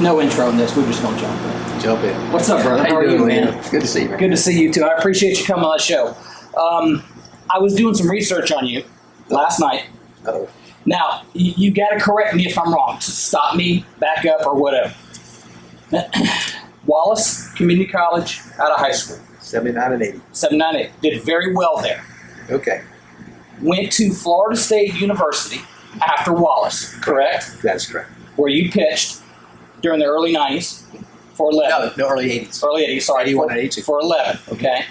No intro in this. We're just going to jump in. Jump in. What's up, brother? How are you, man? Good to see you, man. Good to see you, too. I appreciate you coming on the show. I was doing some research on you last night. Uh-oh. Now, you got to correct me if I'm wrong. Stop me, back up, or whatever. Wallace Community College out of high school. 79 and 80. 79 and 80. Did very well there. Okay. Went to Florida State University after Wallace, correct? That's correct. Where you pitched during the early 90s for 11. No, early 80s. Early 80s, sorry. 81 and 82. For 11, okay.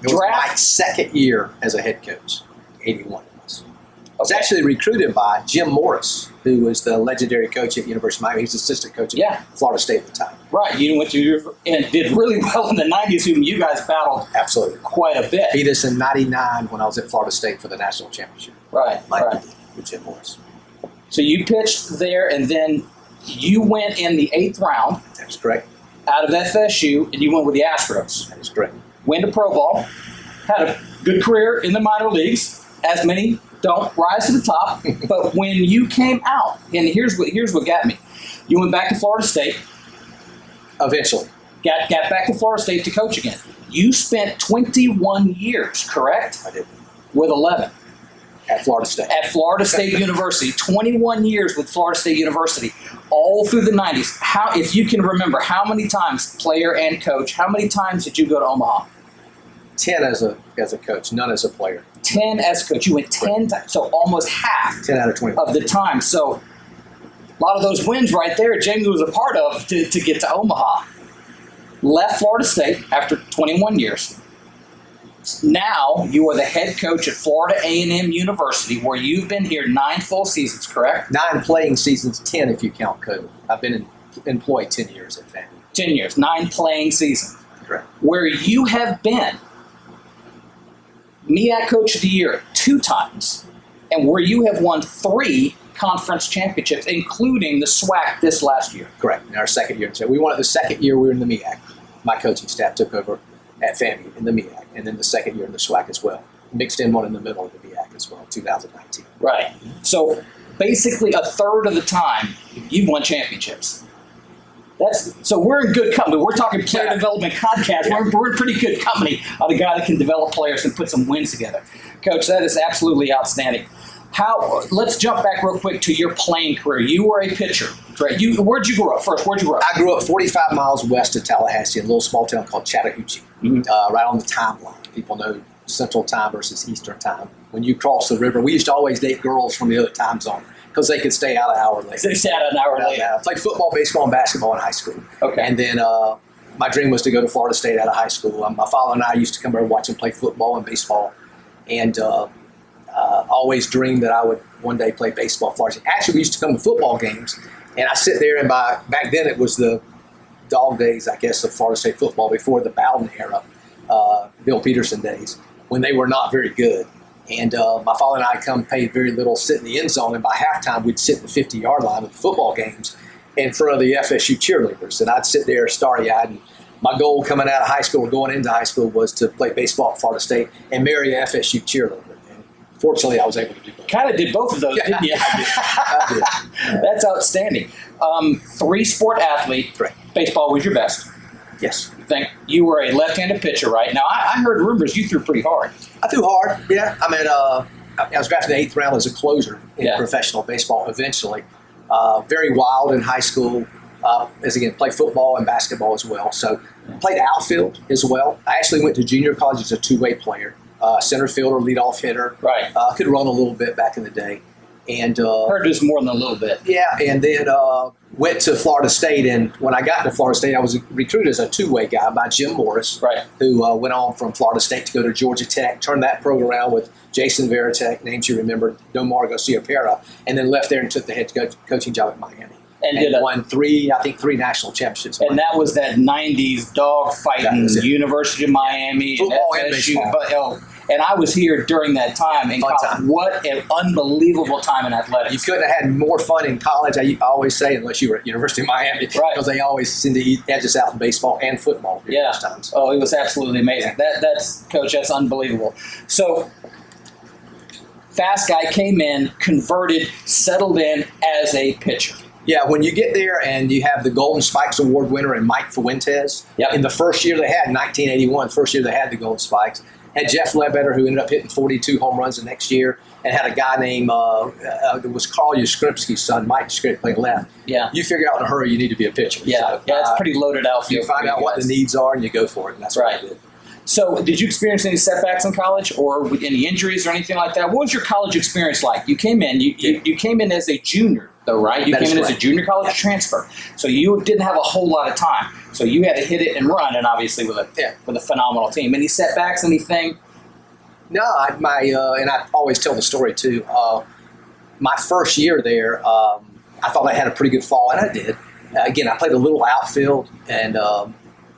It was my second year as a head coach. 81 was. I was actually recruited by Jim Morris, who was the legendary coach at University of Miami. He was assistant coach at Florida State at the time. Right. You went to and did really well in the 90s, whom you guys battled absolutely quite a bit. Beat us in 99 when I was at Florida State for the national championship. Right. With Jim Morris. So you pitched there, and then you went in the 8th round. That's correct. Out of FSU, and you went with the Astros. That is correct. Went to pro ball. Had a good career in the minor leagues, as many don't rise to the top. But when you came out, and here's what got me. You went back to Florida State. Eventually. Got back to Florida State to coach again. You spent 21 years, correct? I did. With 11. At Florida State. At Florida State University. 21 years with Florida State University. All through the 90s. If you can remember, how many times, player and coach, how many times did you go to Omaha? 10 as a coach, none as a player. 10 as coach. You went 10 times, so almost half 10 out of 20 of the time. So a lot of those wins right there, Jamie was a part of to get to Omaha. Left Florida State after 21 years. Now you are the head coach at Florida A&M University, where you've been here 9 full seasons, correct? 9 playing seasons, 10 if you count COVID. I've been employed 10 years at FAMU. 10 years, 9 playing seasons. Correct. Where you have been MEAC Coach of the Year 2 times, and where you have won 3 conference championships, including the SWAC this last year. Correct. In our second year. So we won it the second year we were in the MEAC. My coaching staff took over at FAMU in the MEAC, and then the second year in the SWAC as well. Mixed in one in the middle of the MEAC as well, 2019. Right. So basically a third of the time, you've won championships. So we're in good company. We're talking player development podcast. Yeah. We're in pretty good company of a guy that can develop players and put some wins together. Coach, that is absolutely outstanding. Let's jump back real quick to your playing career. You were a pitcher, right? Where'd you grow up first? Where'd you grow up? I grew up 45 miles west of Tallahassee in a little small town called Chattahoochee, right on the timeline. People know Central Time versus Eastern Time. When you cross the river, we used to always date girls from the other time zone because they could stay out an hour later. They stay out an hour later. I played football, baseball, and basketball in high school. Okay. And then my dream was to go to Florida State out of high school. My father and I used to come over and watch him play football and baseball. And always dreamed that I would one day play baseball at Florida State. Actually, we used to come to football games, and I sit there, and back then it was the dog days, I guess, of Florida State football before the Bowden era, Bill Peterson days, when they were not very good. And my father and I paid very little, sit in the end zone, and by halftime we'd sit in the 50-yard line of the football games in front of the FSU cheerleaders. And I'd sit there starry-eyed, and my goal coming out of high school or going into high school was to play baseball at Florida State and marry an FSU cheerleader. And fortunately, I was able to do both. Kind of did both of those, didn't you? I did. That's outstanding. 3-sport athlete. Right. Baseball was your best. Yes. You were a left-handed pitcher, right? Now, I heard rumors you threw pretty hard. I threw hard, yeah. I mean, I was drafted in the 8th round as a closer in professional baseball eventually. Very wild in high school. Played football and basketball as well. So played outfield as well. I actually went to junior college as a 2-way player. Center fielder, leadoff hitter. Right. Could run a little bit back in the day. And heard this more than a little bit. Yeah, and then went to Florida State. And when I got to Florida State, I was recruited as a 2-way guy by Jim Morris, who went on from Florida State to go to Georgia Tech, turned that program around with Jason Veritek, names you remember, Domar Garcia-Pera, and then left there and took the head coaching job at Miami. And won 3 national championships. And that was that 90s dog fighting University of Miami football and FSU. And baseball. And I was here during that time in college. Time. What an unbelievable time in athletics. You couldn't have had more fun in college, I always say, unless you were at University of Miami. Right. Because they always seem to edge us out in baseball and football. Yeah. Times. Oh, it was absolutely amazing. That's Coach, that's unbelievable. So, fast guy came in, converted, settled in as a pitcher. Yeah, when you get there and you have the Golden Spikes Award winner and Mike Fuentes, Yep. in the first year they had, 1981, first year they had the Golden Spikes, had Jeff Ledbetter, who ended up hitting 42 home runs the next year, and had a guy named, it was Carl Yastrzemski's son, Mike Yastrzemski, playing left. Yeah. You figure out in a hurry you need to be a pitcher. Yeah, So, it's pretty loaded outfield. you find for out what the guys. needs are and you go for it, and that's what I did. So, did you experience any setbacks in college, or with any injuries or anything like that? What was your college experience like? You came in, you came in as a junior, though, right? You That came is in as a correct. junior college transfer, so you didn't have a whole lot of time. So you had to hit it and run, and obviously with a phenomenal team. Any setbacks? Anything? No, and I always tell the story too. My first year there, I thought I had a pretty good fall, and I did. Again, I played a little outfield, and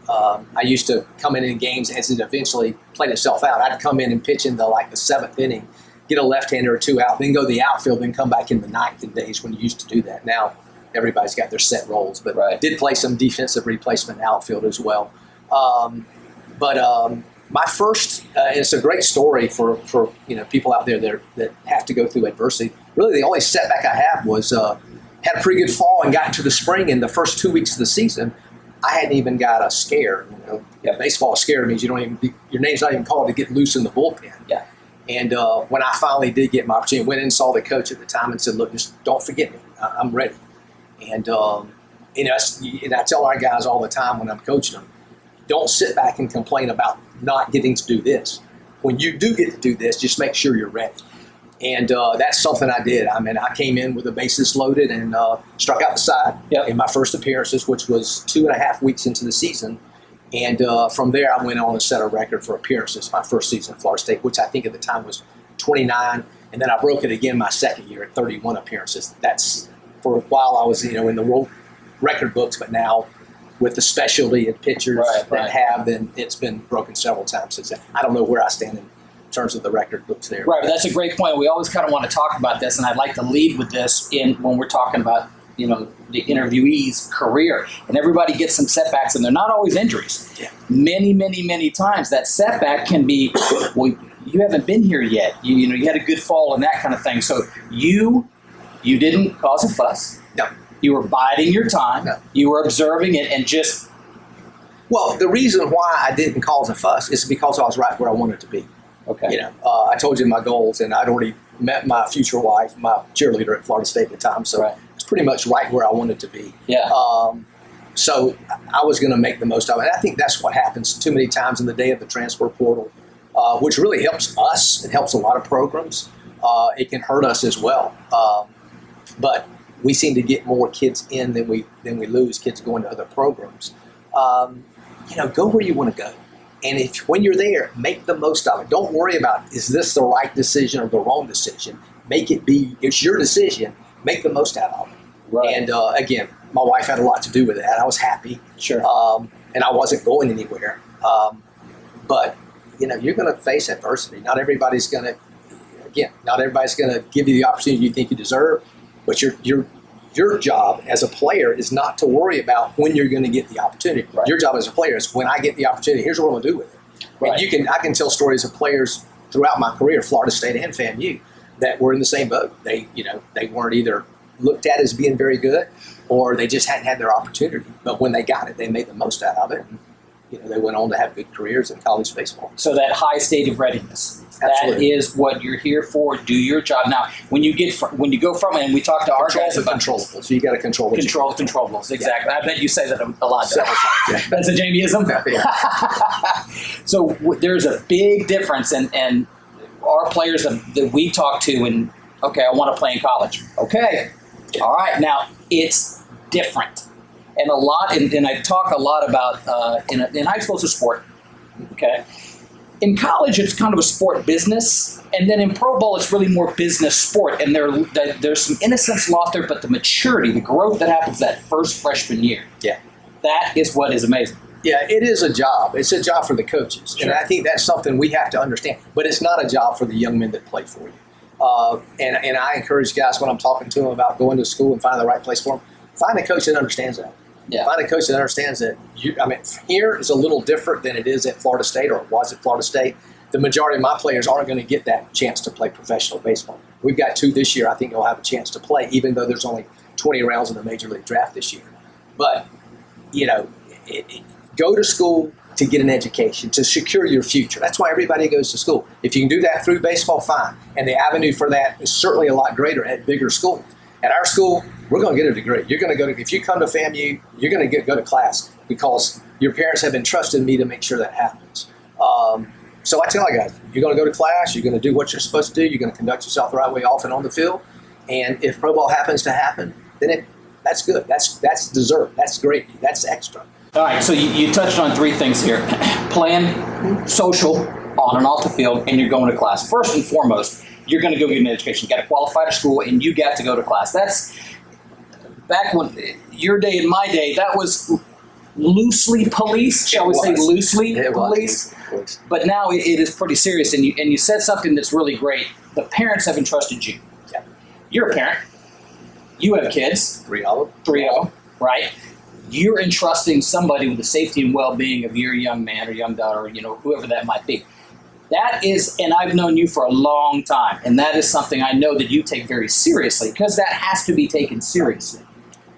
I used to come in games as it eventually played itself out. I'd come in and pitch in the seventh inning, get a left-hander or two out, then go to the outfield, then come back in the ninth in days when you used to do that. Now everybody's got their set roles, but did play some defensive replacement outfield as well. My first, it's a great story for people out there that have to go through adversity. Really, the only setback I had was had a pretty good fall and got into the spring. In the first 2 weeks of the season, I hadn't even got a scare. Baseball scare means your name's not even called to get loose in the bullpen. Yeah. And when I finally did get my opportunity, went in and saw the coach at the time and said, "Look, just don't forget me. I'm ready." And and I tell our guys all the time when I'm coaching them, don't sit back and complain about not getting to do this. When you do get to do this, just make sure you're ready. And that's something I did. I mean, I came in with the bases loaded and struck out the side in my first appearances, which was 2.5 weeks into the season. And from there, I went on and set a record for appearances my first season at Florida State, which I think at the time was 29. And then I broke it again my second year at 31 appearances. That's for a while I was, in the world record books, but now with the specialty of pitchers then it's been broken several times since then. I don't know where I stand in terms of the record books there. Right, but that's a great point. We always kind of want to talk about this, and I'd like to lead with this when we're talking about the interviewee's career. And everybody gets some setbacks, and they're not always injuries. Yeah. Many, many, many times that setback can be, well, you haven't been here yet. You had a good fall and that kind of thing. So you didn't cause a fuss. No. You were biding your time. No. You were observing it and just. Well, the reason why I didn't cause a fuss is because I was right where I wanted to be. Okay. I told you my goals, and I'd already met my future wife, my cheerleader at Florida State at the time, so it's pretty much right where I wanted to be. Yeah. So I was going to make the most of it. And I think that's what happens too many times in the day of the transfer portal, which really helps us. It helps a lot of programs. It can hurt us as well. But we seem to get more kids in than we lose kids going to other programs. Go where you want to go. And when you're there, make the most of it. Don't worry about, is this the right decision or the wrong decision? Make it be, it's your decision. Make the most out of it. Right. And again, my wife had a lot to do with that. I was happy. Sure. And I wasn't going anywhere. But, you're going to face adversity. Not everybody's going to give you the opportunity you think you deserve. But your job as a player is not to worry about when you're going to get the opportunity. Right. Your job as a player is when I get the opportunity, here's what I'm going to do with it. Right. And I can tell stories of players throughout my career, Florida State and FAMU, that were in the same boat. They weren't either looked at as being very good, or they just hadn't had their opportunity. But when they got it, they made the most out of it. And, they went on to have good careers in college baseball. So that high state of readiness. Absolutely. That is what you're here for. Do your job. Now, when you go from it, and we talk to our guys about controllables. So you got to control the controllables. Exactly. Yeah. I bet you say that a lot. Yeah. That's a Jamieism. Yeah. So there's a big difference, and our players that we talk to, and okay, I want to play in college. Okay, all right. Now it's different, and a lot. And I talk a lot about in high school it's a sport. Okay. In college, it's kind of a sport business, and then in pro ball, it's really more business sport. And there's some innocence lost there, but the maturity, the growth that happens that first freshman year, that is what is amazing. Yeah, it is a job. It's a job for the coaches, and I think that's something we have to understand. But it's not a job for the young men that play for you. And I encourage guys when I'm talking to them about going to school and finding the right place for them, find a coach that understands that. Yeah. Find a coach that understands that. Here is a little different than it is at Florida State, or it was at Florida State. The majority of my players aren't going to get that chance to play professional baseball. We've got 2 this year I think will have a chance to play, even though there's only 20 rounds in the Major League Draft this year. But, go to school to get an education, to secure your future. That's why everybody goes to school. If you can do that through baseball, fine. And the avenue for that is certainly a lot greater at bigger schools. At our school, we're going to get a degree. You're going to if you come to FAMU, you're going to go to class because your parents have entrusted me to make sure that happens. So I tell my guys, you're going to go to class, you're going to do what you're supposed to do, you're going to conduct yourself the right way off and on the field. And if pro ball happens to happen, then that's good. That's deserved. That's great. That's extra. All right, so you touched on three things here. Playing, social, on and off the field, and you're going to class. First and foremost, you're going to go get an education. You got to qualify to school, and you got to go to class. That's, back when, your day and my day, that was loosely policed, shall we say loosely policed? But now it is pretty serious, and you said something that's really great. The parents have entrusted you. Yeah. You're a parent. You have kids. Three of them, right? You're entrusting somebody with the safety and well-being of your young man or young daughter, or, whoever that might be. That is, and I've known you for a long time, and that is something I know that you take very seriously because that has to be taken seriously.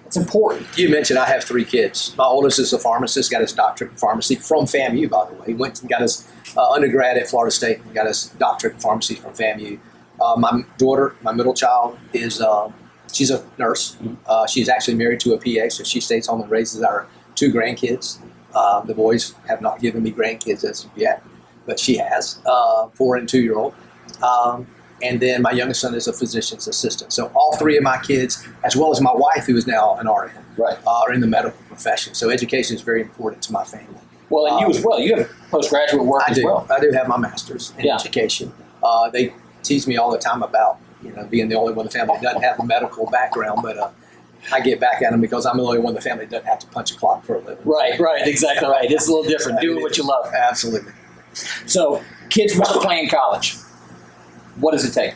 It's important. You mentioned I have three kids. My oldest is a pharmacist, got his doctorate in pharmacy from FAMU, by the way. He went and got his undergrad at Florida State and got his doctorate in pharmacy from FAMU. My daughter, my middle child, is she's a nurse. She's actually married to a PA, so she stays home and raises our two grandkids. The boys have not given me grandkids as of yet, but she has, 4 and 2-year-old. And then my youngest son is a physician's assistant. So all three of my kids, as well as my wife, who is now an RN, are in the medical profession. So education is very important to my family. Well, and you as well. You have postgraduate work as well. I do have my master's in education. They tease me all the time about being the only one in the family that doesn't have a medical background, but I get back at them because I'm the only one in the family that doesn't have to punch a clock for a living. Right, exactly right. It's a little different. Doing what you love. Absolutely. So, kids want to play in college. What does it take?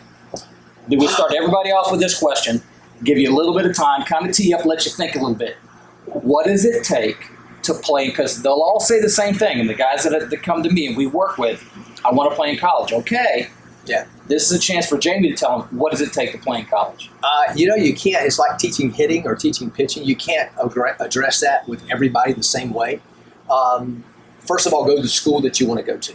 Do we start everybody off with this question, give you a little bit of time, kind of tee up, let you think a little bit. What does it take to play? Because they'll all say the same thing, and the guys that come to me and we work with, I want to play in college. Okay. Yeah. This is a chance for Jamie to tell them, what does it take to play in college? You can't. It's like teaching hitting or teaching pitching. You can't address that with everybody the same way. First of all, go to the school that you want to go to.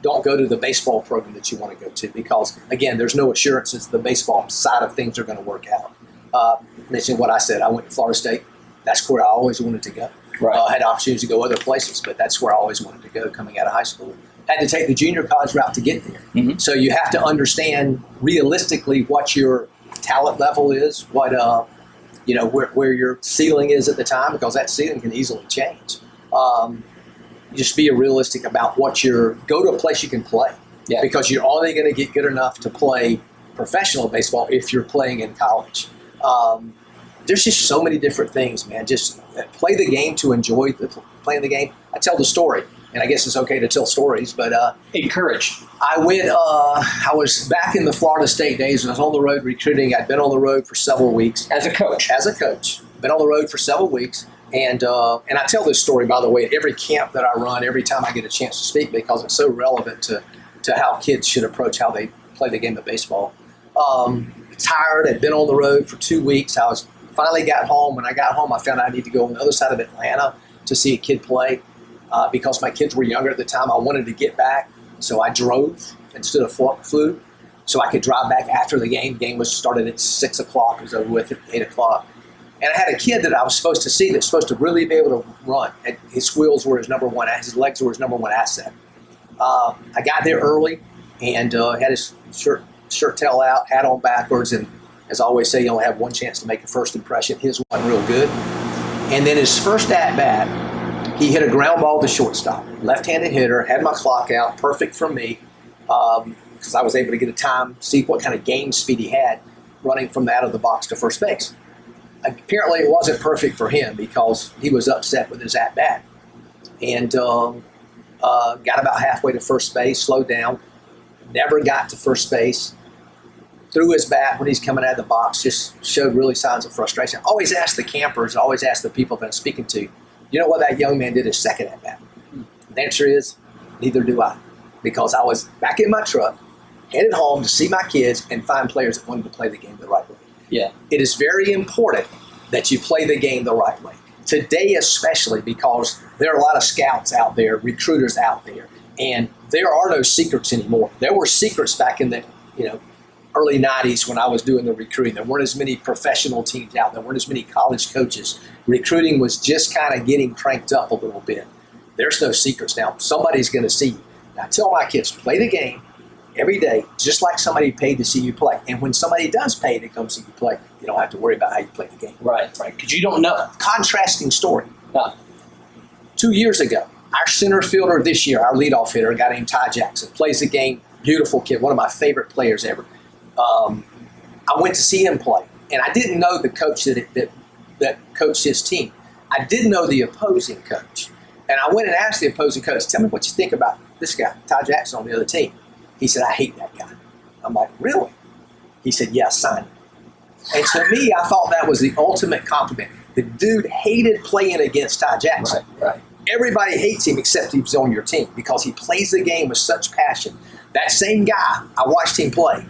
Don't go to the baseball program that you want to go to because, again, there's no assurances the baseball side of things are going to work out. Mentioning what I said, I went to Florida State. That's where I always wanted to go. Right. I had opportunities to go other places, but that's where I always wanted to go coming out of high school. Had to take the junior college route to get there. Mm-hmm. So you have to understand realistically what your talent level is, what where your ceiling is at the time, because that ceiling can easily change. Just be realistic about go to a place you can play. Yeah. Because you're only going to get good enough to play professional baseball if you're playing in college. There's just so many different things, man. Just play the game to enjoy playing the game. I tell the story, and I guess it's okay to tell stories, but encourage. I was back in the Florida State days, and I was on the road recruiting. I'd been on the road for several weeks. As a coach. Been on the road for several weeks. And I tell this story, by the way, at every camp that I run, every time I get a chance to speak, because it's so relevant to how kids should approach how they play the game of baseball. Tired, had been on the road for 2 weeks. I finally got home. When I got home, I found I needed to go on the other side of Atlanta to see a kid play because my kids were younger at the time. I wanted to get back, so I drove instead of flew, so I could drive back after the game. The game was started at 6 o'clock. It was over with at 8 o'clock. And I had a kid that I was supposed to see that's supposed to really be able to run. And his wheels were his his legs were his number one asset. I got there early and had his shirt tail out, hat on backwards, and as I always say, you only have one chance to make a first impression. His wasn't real good. And then his first at-bat, he hit a ground ball to shortstop. Left-handed hitter, had my clock out, perfect for me, because I was able to get a time, see what kind of game speed he had running from out of the box to first base. Apparently it wasn't perfect for him because he was upset with his at-bat. And got about halfway to first base, slowed down, never got to first base, threw his bat when he's coming out of the box, just showed really signs of frustration. Always ask the campers, always ask the people that I'm speaking to, you know what that young man did his second at-bat? The answer is, neither do I. Because I was back in my truck, headed home to see my kids and find players that wanted to play the game the right way. Yeah. It is very important that you play the game the right way. Today especially, because there are a lot of scouts out there, recruiters out there, and there are no secrets anymore. There were secrets back in the early 90s when I was doing the recruiting. There weren't as many professional teams out. There weren't as many college coaches. Recruiting was just kind of getting cranked up a little bit. There's no secrets now. Somebody's going to see you. I tell my kids, play the game every day, just like somebody paid to see you play. And when somebody does pay to come see you play, you don't have to worry about how you play the game. Right. Because you don't know. Contrasting story. No. 2 years ago, our center fielder this year, our leadoff hitter, a guy named Ty Jackson, plays the game. Beautiful kid, one of my favorite players ever. I went to see him play, and I didn't know the coach that coached his team. I did know the opposing coach. And I went and asked the opposing coach, tell me what you think about this guy, Ty Jackson, on the other team. He said, I hate that guy. I'm like, really? He said, yeah, sign him. And to me, I thought that was the ultimate compliment. The dude hated playing against Ty Jackson. Right. Everybody hates him except he's on your team because he plays the game with such passion. That same guy, I watched him play.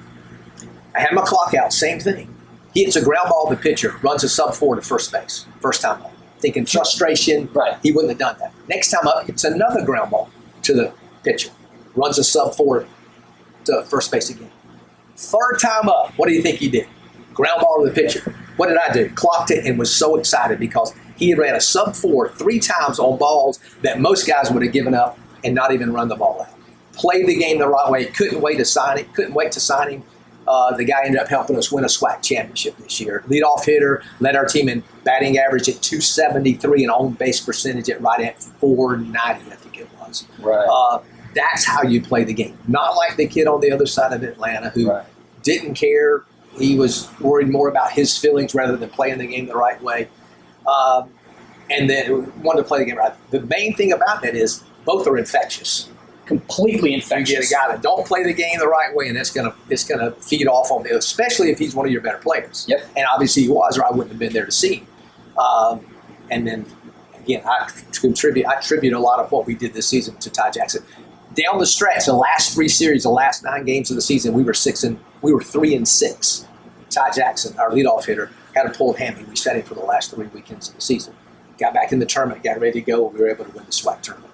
I had my clock out, same thing. He hits a ground ball to the pitcher, runs a sub-4 to first base, first time up. Thinking frustration, he wouldn't have done that. Next time up, hits another ground ball to the pitcher, runs a sub-4 to first base again. Third time up, what do you think he did? Ground ball to the pitcher. What did I do? Clocked it and was so excited because he had ran a sub-4 3 times on balls that most guys would have given up and not even run the ball out. Played the game the right way. Couldn't wait to sign it. Couldn't wait to sign him. The guy ended up helping us win a SWAC championship this year. Leadoff hitter, led our team in batting average at 273 and on base percentage at right at 490, I think it was. Right. That's how you play the game. Not like the kid on the other side of Atlanta who didn't care. He was worried more about his feelings rather than playing the game the right way. And then wanted to play the game right. The main thing about that is both are infectious. Completely infectious. You get a guy that don't play the game the right way, and it's gonna feed off on the other, especially if he's one of your better players. Yep. And obviously he was, or I wouldn't have been there to see him. And then again, I attribute a lot of what we did this season to Ty Jackson. Down the stretch, the last 3 series, the last 9 games of the season, we were 3-6. Ty Jackson, our leadoff hitter, had a pulled hammy. We sat him for the last 3 weekends of the season. Got back in the tournament, got ready to go, and we were able to win the SWAC tournament.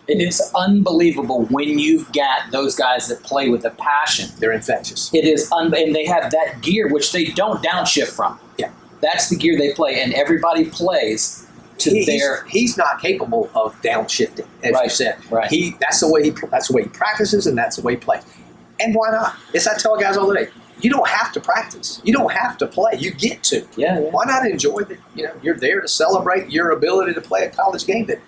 It is unbelievable when you've got those guys that play with a passion. They're infectious. It is, and they have that gear, which they don't downshift from. Yeah. That's the gear they play, and everybody plays to their... He's not capable of downshifting, as you said. Right. That's the way he practices, and that's the way he plays. And why not? As I tell guys all the day, you don't have to practice. You don't have to play. You get to. Yeah. Why not enjoy that? You're there to celebrate your ability to play a college game that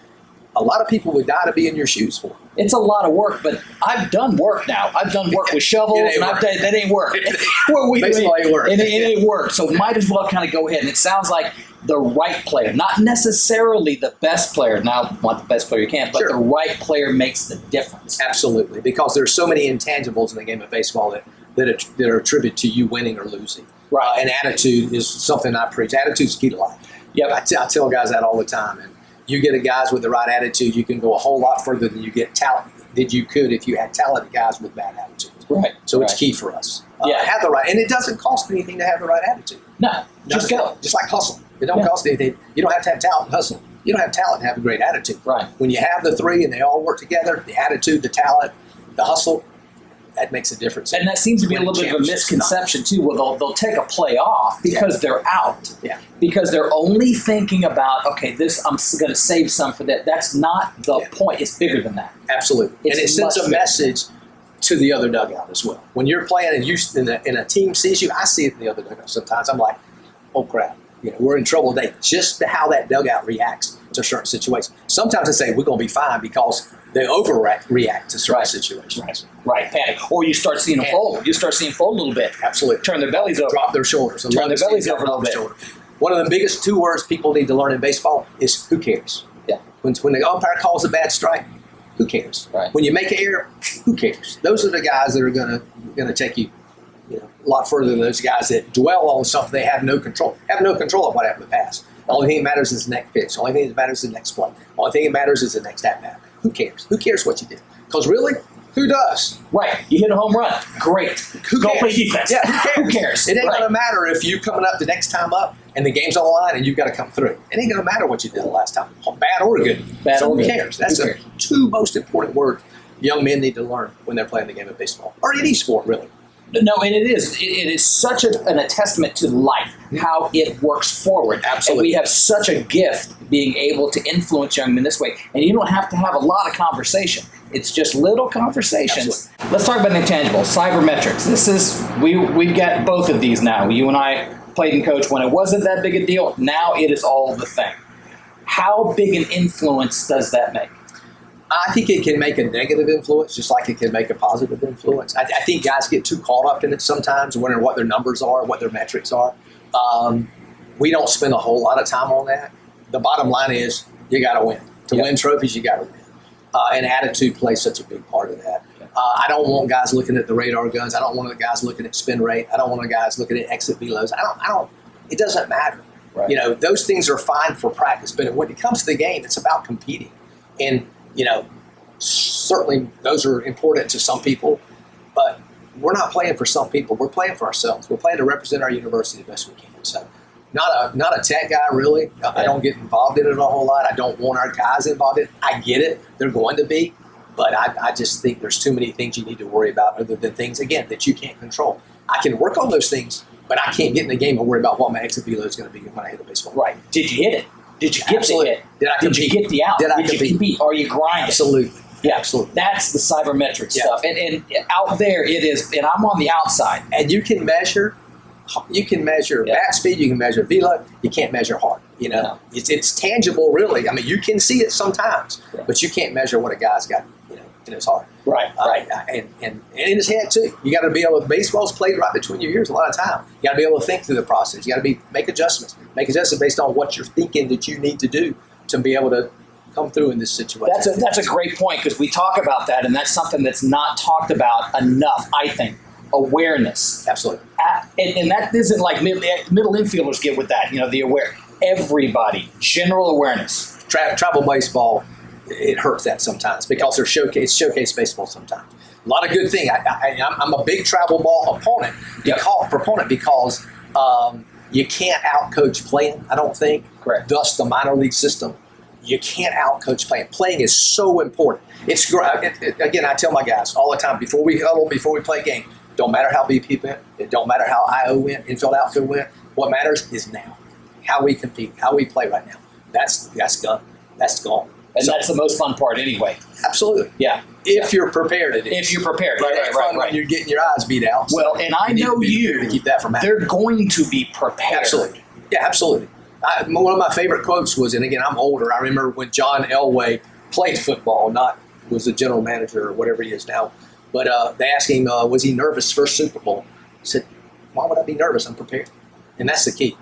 a lot of people would die to be in your shoes for. It's a lot of work, but I've done work now. I've done work with shovels, and that ain't work. Baseball ain't work. It ain't work. So might as well kind of go ahead. And it sounds like the right player, not necessarily the best player. Now, want the best player you can, but the right player makes the difference. Absolutely, because there's so many intangibles in the game of baseball that are attributed to you winning or losing. Right. And attitude is something I preach. Attitude's key to life. Yep. I tell guys that all the time. And you get guys with the right attitude, you can go a whole lot further than you could if you had talented guys with bad attitudes. Right. So it's key for us. Have the right, and it doesn't cost anything to have the right attitude. No, just go. Just like hustle. It don't cost anything. You don't have to have talent and hustle. You don't have talent and have a great attitude. Right. When you have the 3 and they all work together, the attitude, the talent, the hustle, that makes a difference. And that seems to be a little bit of a misconception too. Well, they'll take a play off because they're out. Yeah. Because they're only thinking about, okay, this I'm going to save some for that. That's not the point. It's bigger than that. Absolutely. And it sends a message to the other dugout as well. When you're playing and a team sees you, I see it in the other dugout sometimes. I'm like, oh crap, we're in trouble today. Just how that dugout reacts to certain situations. Sometimes I say we're going to be fine because they overreact to certain situations. Right, panic. Or you start seeing them fold. You start seeing them fold a little bit. Absolutely. Turn their bellies over. Drop their shoulders. Turn their bellies over a little bit. One of the biggest 2 words people need to learn in baseball is who cares. Yeah. When the umpire calls a bad strike, who cares? Right. When you make an error, who cares? Those are the guys that are gonna take you, a lot further than those guys that dwell on something they have no control. Have no control of what happened in the past. The only thing that matters is the next pitch. The only thing that matters is the next play. The only thing that matters is the next at bat. Who cares? Who cares what you did? Because really, Who does? Right. You hit a home run. Great. Who Go cares? play defense. Yeah, Who cares? It ain't Right. going to matter if you coming up the next time up and the game's on the line and you've got to come through. It ain't going to matter what you did the last time, bad or good. Bad so or who good. cares? That's Who the cares? two most important words young men need to learn when they're playing the game of baseball or any sport, really. No, and it is. It is such a testament to life, how it works forward. Absolutely. And we have such a gift being able to influence young men this way. And you don't have to have a lot of conversation. It's just little conversations. Absolutely. Let's talk about the intangibles, cybermetrics. This is, we've got both of these now. You and I played and coached when it wasn't that big a deal. Now it is all the thing. How big an influence does that make? I think it can make a negative influence just like it can make a positive influence. I think guys get too caught up in it sometimes, wondering what their numbers are, what their metrics are. We don't spend a whole lot of time on that. The bottom line is you got to win. To win trophies, you got to win. And attitude plays such a big part of that. I don't want guys looking at the radar guns. I don't want the guys looking at spin rate. I don't want the guys looking at exit velos. I don't. It doesn't matter. Right. You know, those things are fine for practice, but when it comes to the game, it's about competing. And you know, certainly those are important to some people, but we're not playing for some people. We're playing for ourselves. We're playing to represent our university the best we can. So, not a tech guy really. I don't get involved in it a whole lot. I don't want our guys involved in it. I get it; they're going to be, but I just think there's too many things you need to worry about other than things again that you can't control. I can work on those things, but I can't get in the game and worry about what my exit velo is going to be when I hit a baseball. Right. Did you hit it? Did you get Absolutely. the hit? Did I compete? Did you get the out? Did I you compete? Are you grinding? Absolutely. Yeah, Absolutely. That's the cybermetric Yeah. stuff. And out there it is, and I'm on the outside. And you can measure bat speed, you can measure velo, you can't measure heart. You know, No. it's tangible, really. I mean, you can see it sometimes, Yeah. but you can't measure what a guy's got, you know, in his heart. Right, right. And in his head too. You got to be able to. Baseball's played right between your ears a lot of time. You got to be able to think through the process. You got to make adjustments based on what you're thinking that you need to do to be able to come through in this situation. That's a great point because we talk about that, and that's something that's not talked about enough. I think awareness. Absolutely. And that isn't like middle infielders get with that. You know, the aware. Everybody, general awareness. Travel baseball, it hurts that sometimes because they're showcase baseball sometimes. A lot of good thing. I'm a big travel ball proponent because you can't outcoach playing. I don't think. Correct. Thus, the minor league system, you can't outcoach playing. Playing is so important. It's great. Again, I tell my guys all the time before we huddle, before we play a game. Don't matter how BP went. It don't matter how IO went. Infield outfield went. What matters is now. How we compete. How we play right now. That's gone. That's gone. And that's the most fun part anyway. Absolutely. Yeah. If you're prepared, it is. If you're prepared. Right. When you're getting your eyes beat out. Well, and I know you. To keep that from happening. They're going to be prepared. Absolutely. Yeah, absolutely. One of my favorite quotes was, and again, I'm older. I remember when John Elway played football, was the general manager or whatever he is now. But they asked him, was he nervous first Super Bowl? He said, why would I be nervous? I'm prepared. And that's the key.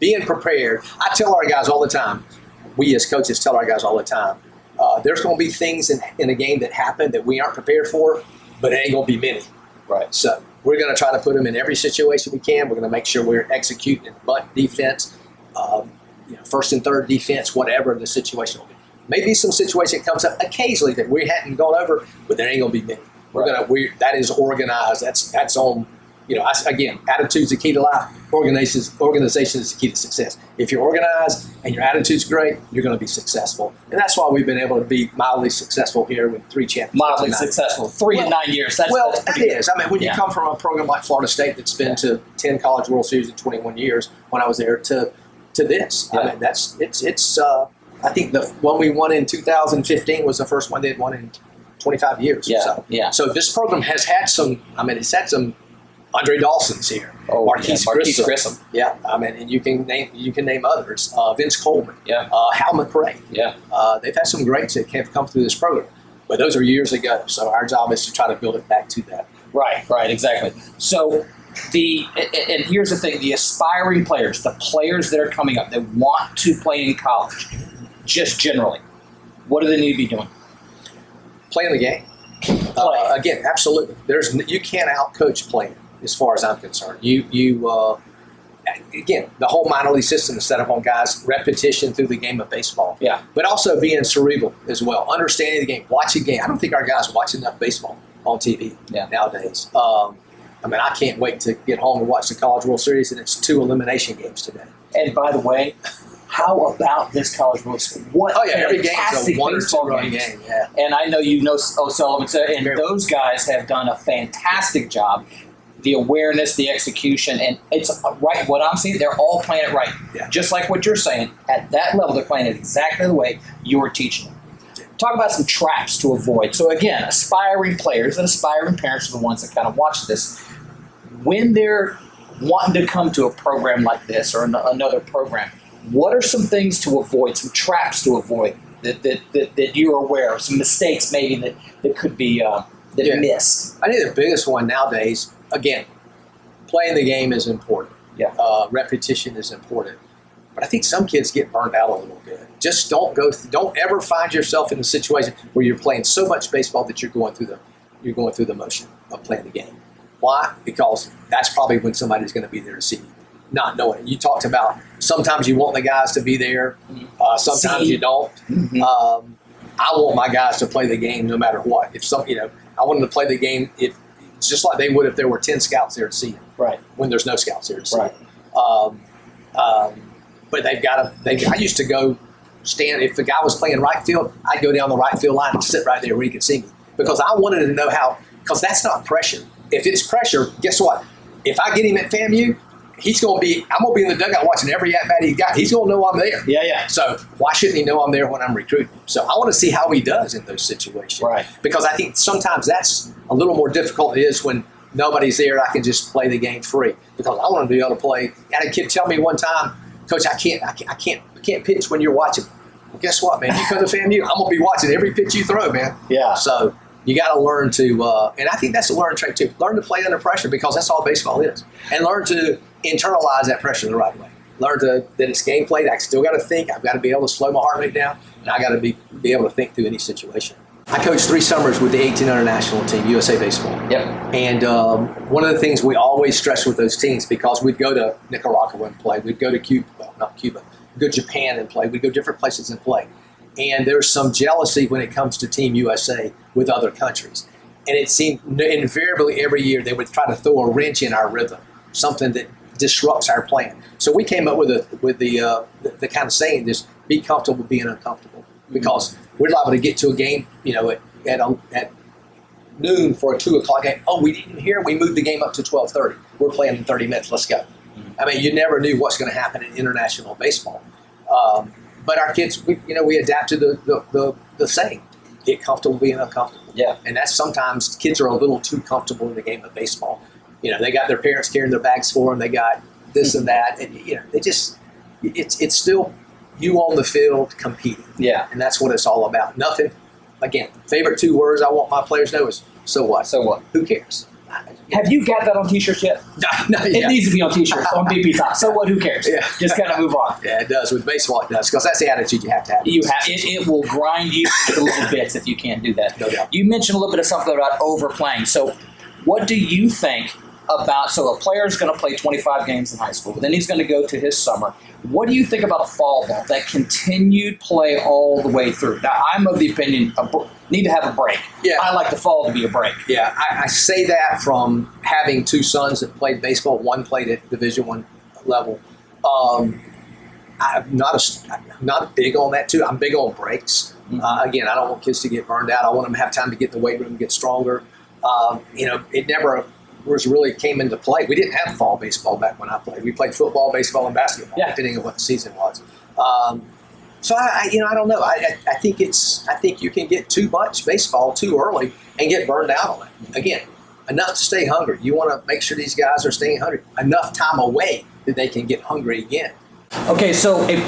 Being prepared. I tell our guys all the time, we as coaches tell our guys all the time, there's going to be things in a game that happen that we aren't prepared for, but it ain't going to be many. Right. So we're going to try to put them in every situation we can. We're going to make sure we're executing bunt defense, first and third defense, whatever the situation will be. Maybe some situation comes up occasionally that we hadn't gone over, but there ain't going to be many. That is organized. That's on. Again, attitude's the key to life. Organization is the key to success. If you're organized and your attitude's great, you're going to be successful. And that's why we've been able to be mildly successful here with 3 championships. Mildly successful. 3 in 9 years. That's that is. I mean, when you come from a program like Florida State that's been to 10 College World Series in 21 years, when I was there, to this, I mean, it's. I think the one we won in 2015 was the first one they'd won in 25 years. Yeah. So this program has had some. I mean, it's had some. Andre Dawson's here. Marquise Grissom. Yeah, I mean, and you can name others. Vince Coleman. Yeah. Hal McRae. Yeah. They've had some greats that have come through this program, but those are years ago. So our job is to try to build it back to that. Right, exactly. So and here's the thing: the aspiring players, the players that are coming up that want to play in college, just generally, what do they need to be doing? Playing the game. Again, absolutely. You can't outcoach playing. As far as I'm concerned, again, the whole minor league system is set up on guys repetition through the game of baseball. Yeah. But also being cerebral as well, understanding the game, watching game. I don't think our guys watch enough baseball on TV nowadays. I can't wait to get home and watch the College World Series, and it's 2 elimination games today. And by the way, how about this College World Series? What every game is a 1 or 2 run game. Yeah. And I know O'Sullivan, and those guys have done a fantastic job. The awareness, the execution, and it's right. What I'm seeing, they're all playing it right. Yeah. Just like what you're saying. At that level, they're playing it exactly the way you were teaching them. Talk about some traps to avoid. So again, aspiring players and aspiring parents are the ones that kind of watch this. When they're wanting to come to a program like this or another program, what are some things to avoid, some traps to avoid that you're aware of, some mistakes maybe that could be missed? I think the biggest one nowadays, again, playing the game is important. Yeah. Repetition is important. But I think some kids get burned out a little bit. Just don't ever find yourself in a situation where you're playing so much baseball that you're going through the motion of playing the game. Why? Because that's probably when somebody's going to be there to see you, not knowing it. You talked about sometimes you want the guys to be there, sometimes you don't. Mm-hmm. I want my guys to play the game no matter what. I want them to play the game just like they would if there were 10 scouts there to see him. Right. When there's no scouts there to see right. him. But they've got to. I used to go stand if the guy was playing right field. I'd go down the right field line and sit right there where he could see me because I wanted to know how. Because that's not pressure. If it's pressure, guess what? If I get him at FAMU, I'm gonna be in the dugout watching every at bat he got. He's gonna know I'm there. Yeah. So why shouldn't he know I'm there when I'm recruiting him? So I want to see how he does in those situations. Right. Because I think sometimes that's a little more difficult. It is when nobody's there. I can just play the game free because I want to be able to play. I had a kid tell me one time, Coach, I can't pitch when you're watching. Well, guess what, man? You come to FAMU, I'm gonna be watching every pitch you throw, man. Yeah. So you got to learn to, and I think that's a learning trait too. Learn to play under pressure because that's all baseball is, and learn to internalize that pressure the right way. Learn that it's game played. I still got to think. I've got to be able to slow my heart rate down, and I got to be able to think through any situation. I coached 3 summers with the 1800 national team, USA Baseball. Yep. And one of the things we always stress with those teams, because we'd go to Nicaragua and play, we'd go to Cuba, well, not Cuba, we'd go to Japan and play, we'd go different places and play. And there's some jealousy when it comes to Team USA with other countries. And it seemed invariably every year they would try to throw a wrench in our rhythm, something that disrupts our plan. So we came up with the kind of saying, just be comfortable being uncomfortable. Because we're liable to get to a game, at noon for a 2 o'clock game. Oh, we didn't hear. We moved the game up to 12:30. We're playing in 30 minutes. Let's go. I mean, you never knew what's going to happen in international baseball. But our kids, we adapted the saying, get comfortable being uncomfortable. Yeah. And that's sometimes kids are a little too comfortable in the game of baseball. They got their parents carrying their bags for them. They got this and that. And, they just, it's still you on the field competing. Yeah. And that's what it's all about. Nothing, again, favorite 2 words I want my players to know is, so what? So what? Who cares? Have you got that on T-shirts yet? No, It needs to be on T-shirts, on BP top. So what? Who cares? Yeah. Just kind of move on. Yeah, it does. With baseball, it does. Because that's the attitude you have to have. It will grind you to little bits if you can't do that. No doubt. You mentioned a little bit of something about overplaying. So what do you think about, so a player's going to play 25 games in high school, then he's going to go to his summer. What do you think about fall ball, that continued play all the way through? Now, I'm of the opinion, need to have a break. Yeah. I like the fall to be a break. Yeah, I say that from having 2 sons that played baseball. One played at Division I level. I'm not big on that too. I'm big on breaks. Mm-hmm. Again, I don't want kids to get burned out. I want them to have time to get in the weight room and get stronger. It never really came into play. We didn't have fall baseball back when I played. We played football, baseball, and basketball, depending on what the season was. So I don't know. I think you can get too much baseball too early and get burned out on it. Again, enough to stay hungry. You want to make sure these guys are staying hungry. Enough time away that they can get hungry again. Okay, so if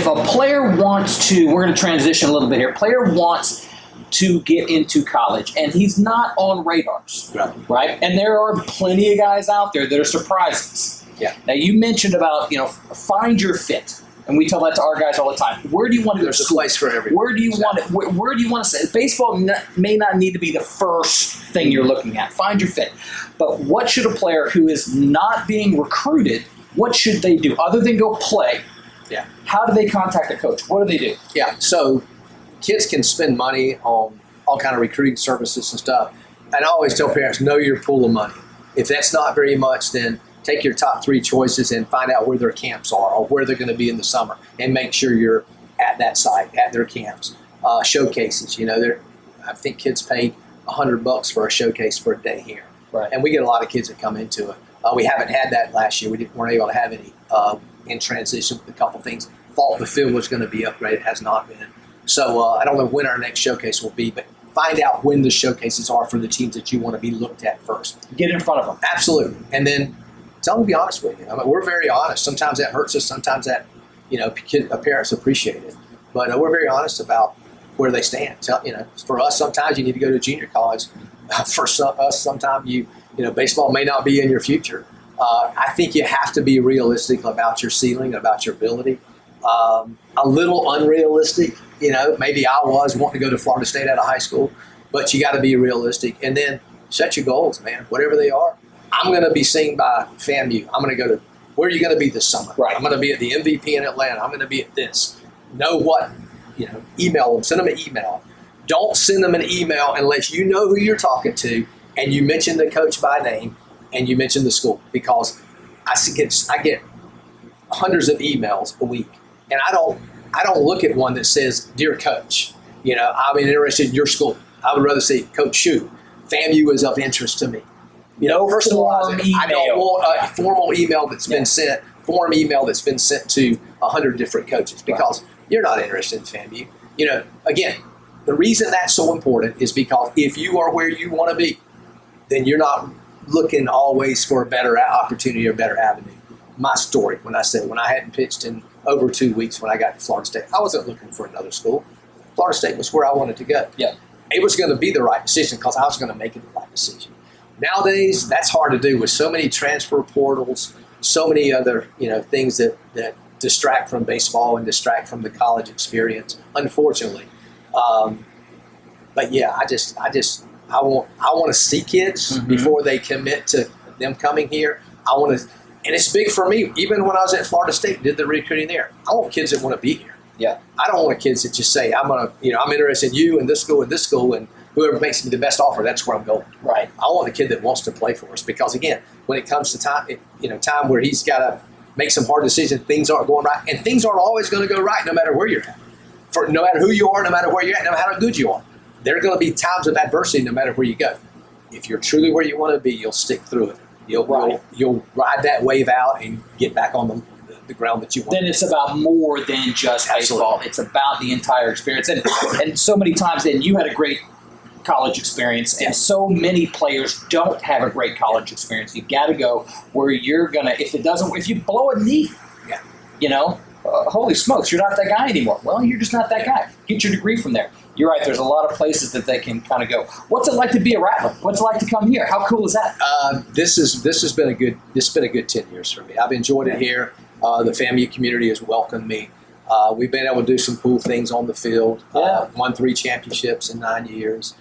a player wants to, we're going to transition a little bit here. Player wants to get into college, and he's not on radars, right? And there are plenty of guys out there that are surprises. Yeah. Now, you mentioned about, find your fit. And we tell that to our guys all the time. Where do you want to go? There's a place for everyone. Where do you want it? Where do you want to say? Baseball may not need to be the first thing you're looking at. Find your fit. But what should a player who is not being recruited Yeah. should they do other than go play? Yeah. How do they contact a coach? What do they do? Yeah. So kids can spend money on all kind of recruiting services and stuff. And I always tell parents, know your pool of money. If that's not very much, then take your top 3 choices and find out where their camps are or where they're going to be in the summer, and make sure you're at that site, at their camps. Showcases, I think kids pay $100 for a showcase for a day here. Right. And we get a lot of kids that come into it. We haven't had that last year. Weren't able to have any in transition with a couple things. Thought the field was going to be upgraded, has not been. So I don't know when our next showcase will be, but find out when the showcases are for the teams that you want to be looked at first. Get in front of them. Absolutely. And then tell them to be honest with you. I mean, we're very honest. Sometimes that hurts us. Sometimes that, parents appreciate it. But we're very honest about where they stand. For us, sometimes you need to go to junior college. For us, sometimes baseball may not be in your future. I think you have to be realistic about your ceiling, about your ability. A little unrealistic, maybe I was wanting to go to Florida State out of high school, but you got to be realistic. And then set your goals, man, whatever they are. I'm going to be seen by FAMU. I'm going to go to, where are you going to be this summer? Right. I'm going to be at the MVP in Atlanta. I'm going to be at this. Know what, email them, send them an email. Don't send them an email unless you know who you're talking to and you mention the coach by name and you mention the school, because I get hundreds of emails a week, and I don't look at one that says, "Dear Coach, I'm interested in your school. I would rather say Coach Shouppe. FAMU is of interest to me." Personalize it. I don't want a formal email that's been sent, to 100 different coaches, because you're not interested in FAMU. Again, the reason that's so important is because if you are where you want to be, then you're not looking always for a better opportunity or better avenue. My story, when I hadn't pitched in over 2 weeks when I got to Florida State, I wasn't looking for another school. Florida State was where I wanted to go. Yeah. It was going to be the right decision because I was going to make it the right decision. Nowadays, that's hard to do with so many transfer portals, so many other things that distract from baseball and distract from the college experience, unfortunately. But yeah, I want to see kids before they commit to them coming here. And it's big for me. Even when I was at Florida State, did the recruiting there. I want kids that want to be here. Yeah. I don't want kids that just say, I'm interested in you and this school, and whoever makes me the best offer, that's where I'm going. Right. I want a kid that wants to play for us, because again, when it comes to time where he's got to make some hard decisions, things aren't going right, and things aren't always going to go right no matter where you're at. No matter who you are, no matter where you're at, no matter how good you are. There are going to be times of adversity no matter where you go. If you're truly where you want to be, you'll stick through it. You'll ride that wave out and get back on the ground that you want. Then it's about more than just baseball. It's about the entire experience. And so many times, then you had a great college experience, and so many players don't have a great college experience. You got to go where you're gonna. If you blow a knee, holy smokes, you're not that guy anymore. Well, you're just not that guy. Get your degree from there. You're right. There's a lot of places that they can kind of go. What's it like to be a Rattler? What's it like to come here? How cool is that? This has been a good 10 years for me. I've enjoyed it here. The FAMU community has welcomed me. We've been able to do some cool things on the field. Won 3 championships in 9 years.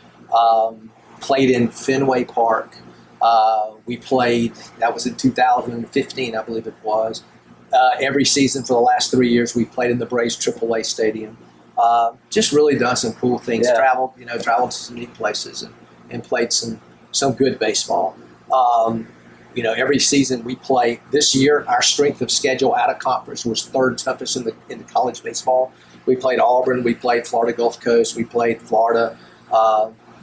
Played in Fenway Park. We played. That was in 2015, I believe it was. Every season for the last 3 years, we played in the Braves AAA stadium. Just really done some cool things. Yeah. Traveled to some neat places and played some good baseball. Every season we play. This year, our strength of schedule out of conference was 3rd toughest in the college baseball. We played Auburn. We played Florida Gulf Coast. We played Florida.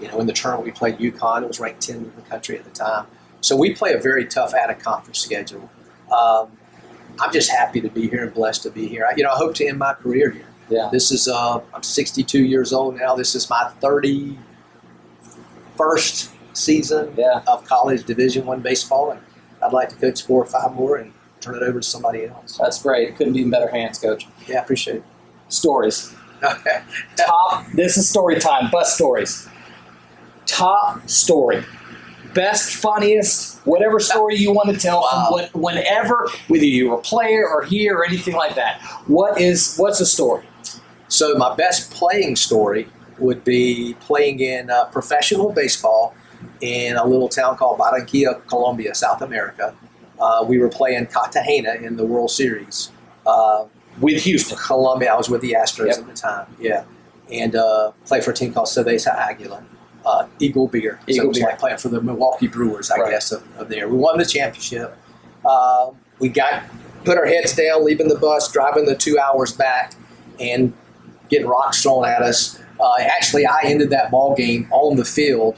In the tournament, we played UConn. It was ranked 10th in the country at the time. So we play a very tough out of conference schedule. I'm just happy to be here and blessed to be here. I hope to end my career here. Yeah. This is I'm 62 years old now. This is my 31st season of college Division I baseball, and I'd like to coach 4 or 5 more and turn it over to somebody else. That's great. Couldn't be in better hands, Coach. Yeah, I appreciate it. Stories. Okay. This is story time. Bus stories. Top story. Best, funniest, whatever story you want to tell from whenever, whether you were a player or here or anything like that. What's the story? So my best playing story would be playing in professional baseball in a little town called Barranquilla, Colombia, South America. We were playing Cartagena in the World Series. With Houston. Colombia. I was with the Astros Yep. at the time, yeah. And played for a team called Cerveza Aguila, Eagle Beer. So it was like playing for the Milwaukee Brewers, I guess, of there. We won the championship. We put our heads down, leaving the bus, driving the 2 hours back, and getting rocks thrown at us. Actually, I ended that ball game on the field.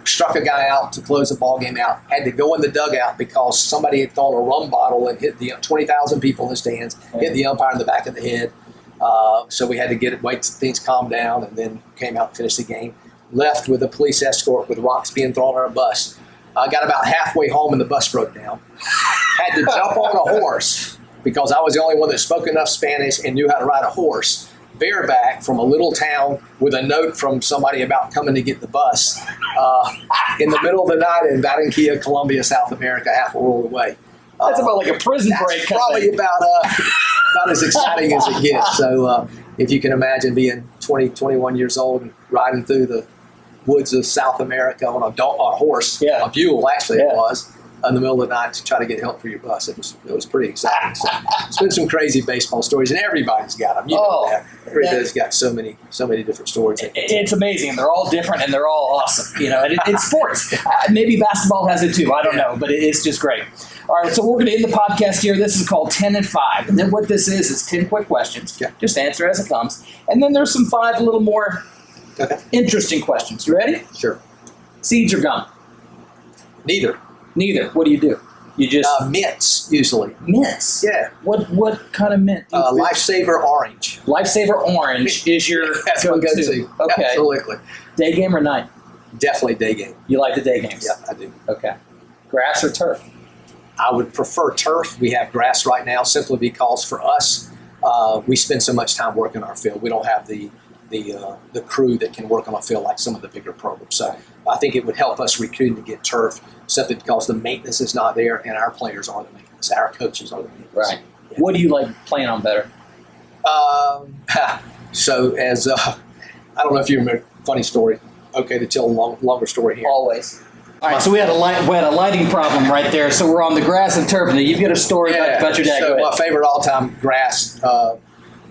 Struck a guy out to close the ball game out. Had to go in the dugout because somebody had thrown a rum bottle and hit the 20,000 people in the stands, hit the umpire in the back of the head. So we had to wait till things calmed down, and then came out and finished the game. Left with a police escort with rocks being thrown on our bus. I got about halfway home and the bus broke down. Had to jump on a horse because I was the only one that spoke enough Spanish and knew how to ride a horse. Bareback from a little town with a note from somebody about coming to get the bus in the middle of the night in Barranquilla, Colombia, South America, half a world away. That's about like a prison break. Probably about as exciting as it gets. So if you can imagine being 20, 21 years old and riding through the woods of South America on a horse, a mule actually it was, in the middle of the night to try to get help for your bus. It was pretty exciting. So it's been some crazy baseball stories, and everybody's got them. You know that. Everybody's got so many different stories. It's amazing. They're all different, and they're all awesome. You know, and it's sports. Maybe basketball has it too. I don't know, but it's just great. All right, so we're going to end the podcast here. This is called 10 and 5. And then what this is 10 quick questions. Yeah. Just answer as it comes. And then there's some 5 a little more interesting questions. You ready? Sure. Seeds or gum? Neither. What do? You just mints usually. Mints. Yeah. What kind of mint? Lifesaver orange. Lifesaver orange is your That's my go-to. Okay. Absolutely. Day game or night? Definitely day game. You like the day games? Yeah, I do. Okay. Grass or turf? I would prefer turf. We have grass right now simply because for us, we spend so much time working our field. We don't have the crew that can work on a field like some of the bigger programs. So I think it would help us recruit to get turf simply because the maintenance is not there and our players are the maintenance. Our coaches are the maintenance. Right. Yeah. What do you like playing on better? So as I don't know if you remember, funny story. Okay, to tell a longer story here. Always. All right, so we had a lighting problem right there. So we're on the grass and turf. Now you've got a story about your dad. So my favorite all-time grass,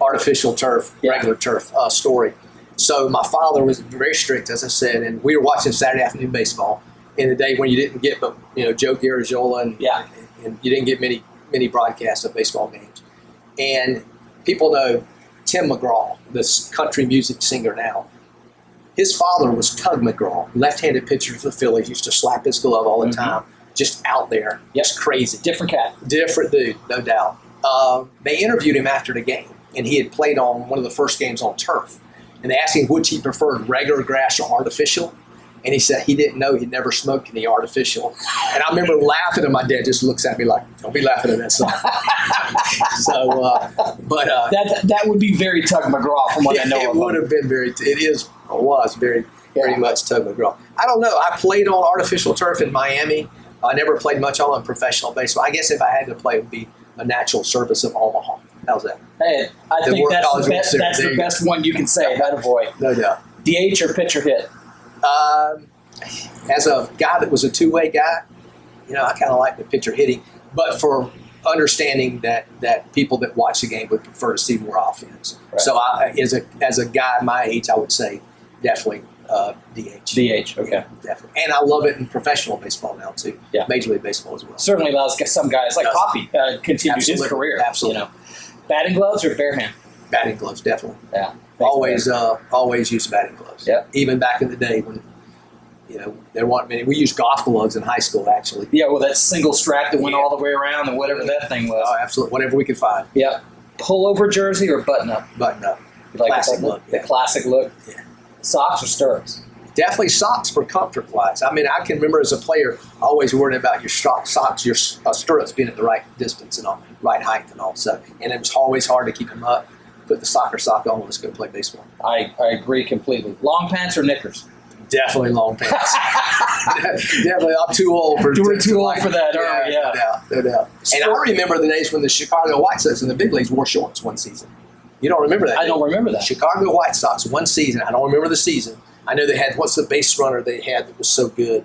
artificial turf, regular turf story. So my father was very strict, as I said, and we were watching Saturday afternoon baseball in the day when you didn't get, Joe Garagiola and you didn't get many broadcasts of baseball games. And people know Tim McGraw, this country music singer now. His father was Tug McGraw, left-handed pitcher for the Phillies, used to slap his glove all the time, just out there, just crazy. Different cat. Different dude, no doubt. They interviewed him after the game, and he had played on one of the first games on turf. And they asked him which he preferred, regular grass or artificial. And he said he didn't know. He'd never smoked any artificial. And I remember laughing, and my dad just looks at me like, don't be laughing at that song. That would be very Tug McGraw from what I know of him. It would have been was very much Tug McGraw. I don't know. I played on artificial turf in Miami. I never played much on professional baseball. I guess if I had to play, it would be a natural service of Omaha. How's that? Hey, I think that's the best one you can say. That boy. No doubt. DH or pitcher hit? As a guy that was a two-way guy, I kind of like the pitcher hitting, but for understanding that people that watch the game would prefer to see more offense. Right. So as a guy my age, I would say definitely DH. DH, okay. Yeah, definitely. And I love it in professional baseball now too. Yeah. Major League Baseball as well. Certainly allows some guys like Poppy continue his career. Absolutely. Batting gloves or bare hand? Batting gloves, definitely. Yeah. Always use batting gloves. Yeah. Even back in the day when there weren't many. We used golf gloves in high school, actually. Yeah, well, that single strap that went all the way around and whatever that thing was. Oh, absolutely. Whatever we could find. Yeah. Pullover jersey or button up? Button up. Like classic look. The classic look. Yeah. Socks or stirrups? Definitely socks for comfort wise. I mean, I can remember as a player always worrying about your socks, your stirrups being at the right distance and all, right height and all. So, and it was always hard to keep them up. Put the soccer sock on. Let's go play baseball. I agree completely. Long pants or knickers? Definitely long pants. Definitely, I'm too old for. We're too old for that, aren't we? Yeah, no doubt. And I remember the days when the Chicago White Sox in the big leagues wore shorts one season. You don't remember that? I don't remember that. Chicago White Sox one season. I don't remember the season. I know they had what's the base runner they had that was so good.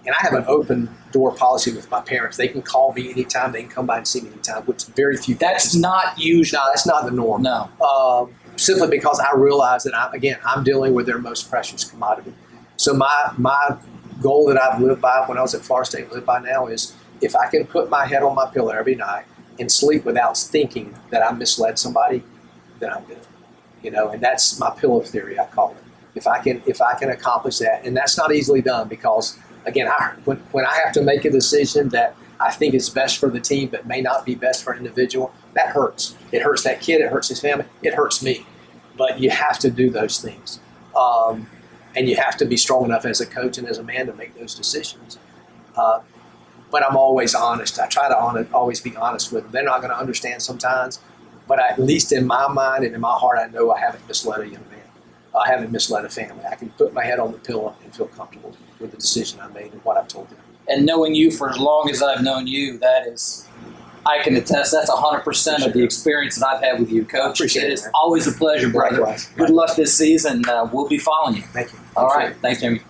And I have an open door policy with my parents. They can call me anytime. They can come by and see me anytime, which very few. That's not usual. No, that's not the norm. No. Simply because I realize that I'm dealing with their most precious commodity. So my goal that I've lived by when I was at Florida State and live by now is if I can put my head on my pillow every night and sleep without thinking that I misled somebody, then I'm good. And that's my pillow theory, I call it. If I can accomplish that, and that's not easily done because, again, when I have to make a decision that I think is best for the team but may not be best for an individual, that hurts. It hurts that kid. It hurts his family. It hurts me. But you have to do those things. And you have to be strong enough as a coach and as a man to make those decisions. But I'm always honest. I try to always be honest with them. They're not going to understand sometimes, but at least in my mind and in my heart, I know I haven't misled a young man. I haven't misled a family. I can put my head on the pillow and feel comfortable with the decision I made and what I've told them. And knowing you for as long as I've known you, that is, I can attest, that's 100% of the experience that I've had with you, Coach. Appreciate it, is man. always a pleasure, brother. Likewise. Good luck this season. We'll be following you. Thank you. All right. Thanks, Jamie.